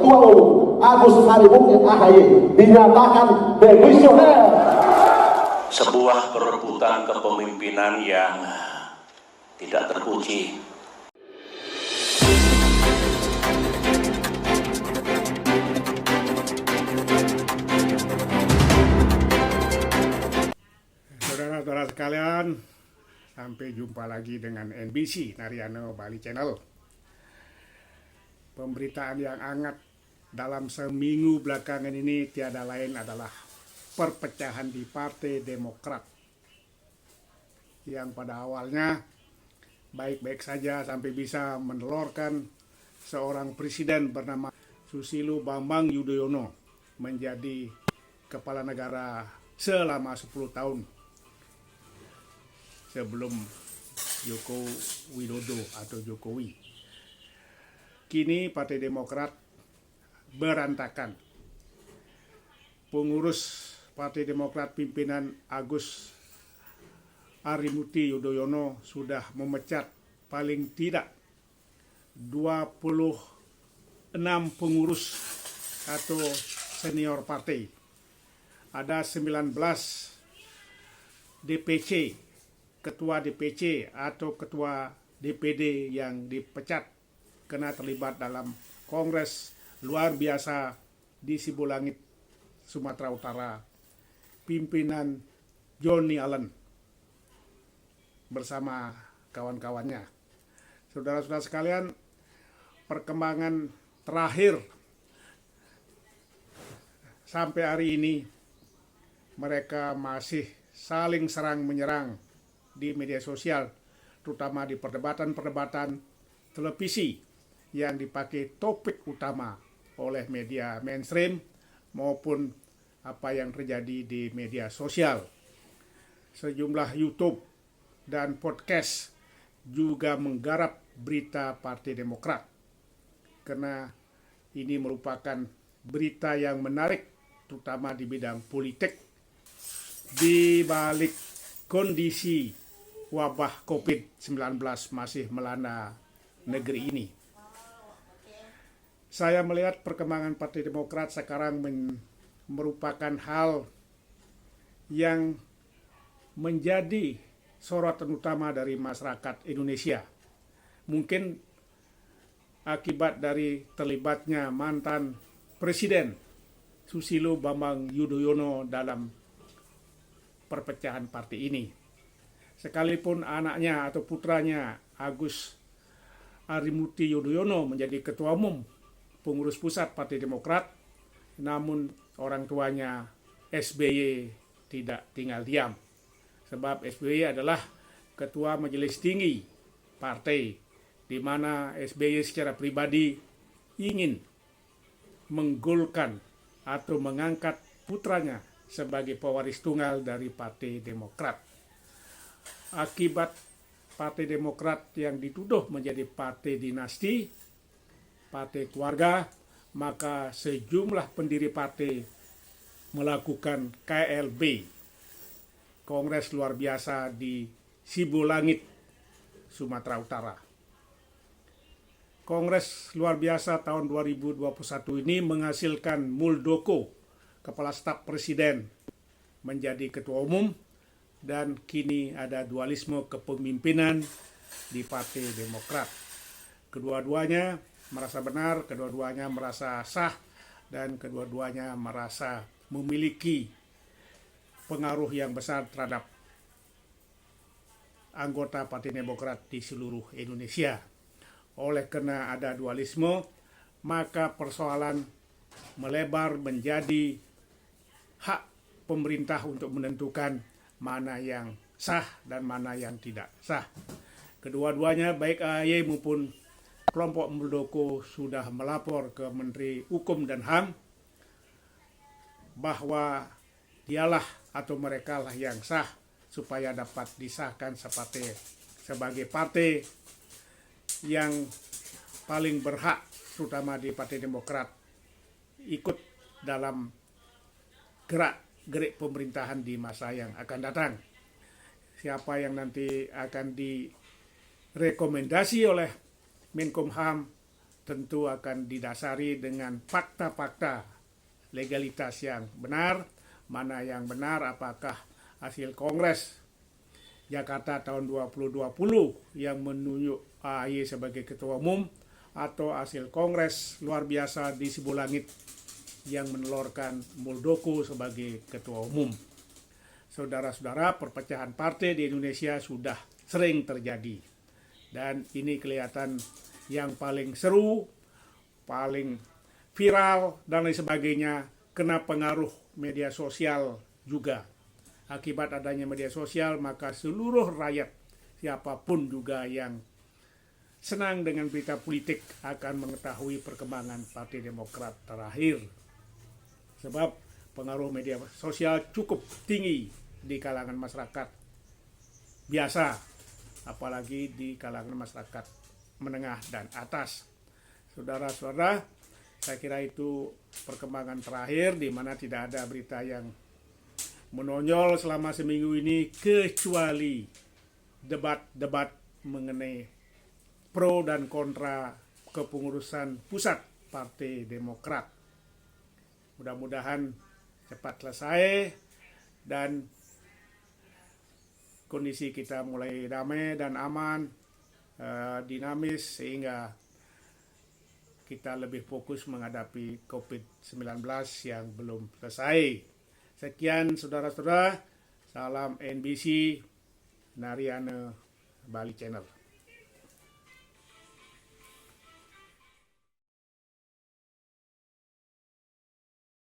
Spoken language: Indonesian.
Ketua Umum Agus Harimurti AHY dinyatakan demisioner. Sebuah perebutan kepemimpinan yang tidak terpuji. Saudara-saudara sekalian, sampai jumpa lagi dengan NBC Naryono Bali Channel. Pemberitaan yang hangat dalam seminggu belakangan ini tiada lain adalah perpecahan di Partai Demokrat yang pada awalnya baik-baik saja sampai bisa menelurkan seorang presiden bernama Susilo Bambang Yudhoyono menjadi kepala negara selama 10 tahun sebelum Joko Widodo atau Jokowi. Kini Partai Demokrat berantakan. Pengurus Partai Demokrat pimpinan Agus Harimurti Yudhoyono sudah memecat paling tidak 26 pengurus atau senior partai. Ada 19 DPC, ketua DPC atau ketua DPD yang dipecat karena terlibat dalam kongres luar biasa di Sibulangit, Sumatera Utara, pimpinan Johnny Allen bersama kawan-kawannya. Saudara-saudara sekalian, perkembangan terakhir sampai hari ini mereka masih saling serang menyerang di media sosial, terutama di perdebatan-perdebatan televisi yang dipakai topik utama oleh media mainstream maupun apa yang terjadi di media sosial. Sejumlah YouTube dan podcast juga menggarap berita Partai Demokrat karena ini merupakan berita yang menarik terutama di bidang politik di balik kondisi wabah COVID-19 masih melanda negeri ini. Saya melihat perkembangan Partai Demokrat sekarang merupakan hal yang menjadi sorotan utama dari masyarakat Indonesia. Mungkin akibat dari terlibatnya mantan Presiden Susilo Bambang Yudhoyono dalam perpecahan partai ini. Sekalipun anaknya atau putranya Agus Harimurti Yudhoyono menjadi ketua umum pengurus pusat Partai Demokrat, namun orang tuanya SBY tidak tinggal diam. Sebab SBY adalah ketua majelis tinggi partai, di mana SBY secara pribadi ingin menggolkan atau mengangkat putranya sebagai pewaris tunggal dari Partai Demokrat. Akibat Partai Demokrat yang dituduh menjadi partai dinasti, partai keluarga, maka sejumlah pendiri partai melakukan KLB, Kongres Luar Biasa di Sibulangit, Sumatera Utara. Kongres Luar Biasa tahun 2021 ini menghasilkan Muldoko, Kepala Staf Presiden, menjadi Ketua Umum, dan kini ada dualisme kepemimpinan di Partai Demokrat. Kedua-duanya merasa benar, kedua-duanya merasa sah, dan kedua-duanya merasa memiliki pengaruh yang besar terhadap anggota Partai Demokrat di seluruh Indonesia. Oleh karena ada dualisme, maka persoalan melebar menjadi hak pemerintah untuk menentukan mana yang sah dan mana yang tidak sah. Kedua-duanya baik AHY maupun kelompok Muldoko sudah melapor ke Menteri Hukum dan HAM bahwa dialah atau mereka lah yang sah supaya dapat disahkan sebagai partai yang paling berhak, terutama di Partai Demokrat, ikut dalam gerak-gerik pemerintahan di masa yang akan datang. Siapa yang nanti akan direkomendasi oleh Menkumham tentu akan didasari dengan fakta-fakta legalitas yang benar, mana yang benar, apakah hasil Kongres Jakarta tahun 2020 yang menunjuk AHY sebagai Ketua Umum, atau hasil Kongres luar biasa di Sibulangit yang menelurkan Muldoko sebagai Ketua Umum. Saudara-saudara, perpecahan partai di Indonesia sudah sering terjadi. Dan ini kelihatan yang paling seru, paling viral, dan lain sebagainya, kena pengaruh media sosial juga. Akibat adanya media sosial, maka seluruh rakyat, siapapun juga yang senang dengan berita politik akan mengetahui perkembangan Partai Demokrat terakhir. Sebab pengaruh media sosial cukup tinggi di kalangan masyarakat biasa, apalagi di kalangan masyarakat menengah dan atas. Saudara-saudara, saya kira itu perkembangan terakhir, di mana tidak ada berita yang menonjol selama seminggu ini kecuali debat-debat mengenai pro dan kontra kepengurusan pusat Partai Demokrat. Mudah-mudahan cepat selesai dan kondisi kita mulai damai dan aman, dinamis, sehingga kita lebih fokus menghadapi COVID-19 yang belum selesai. Sekian saudara-saudara, salam NBC Narayana Bali Channel.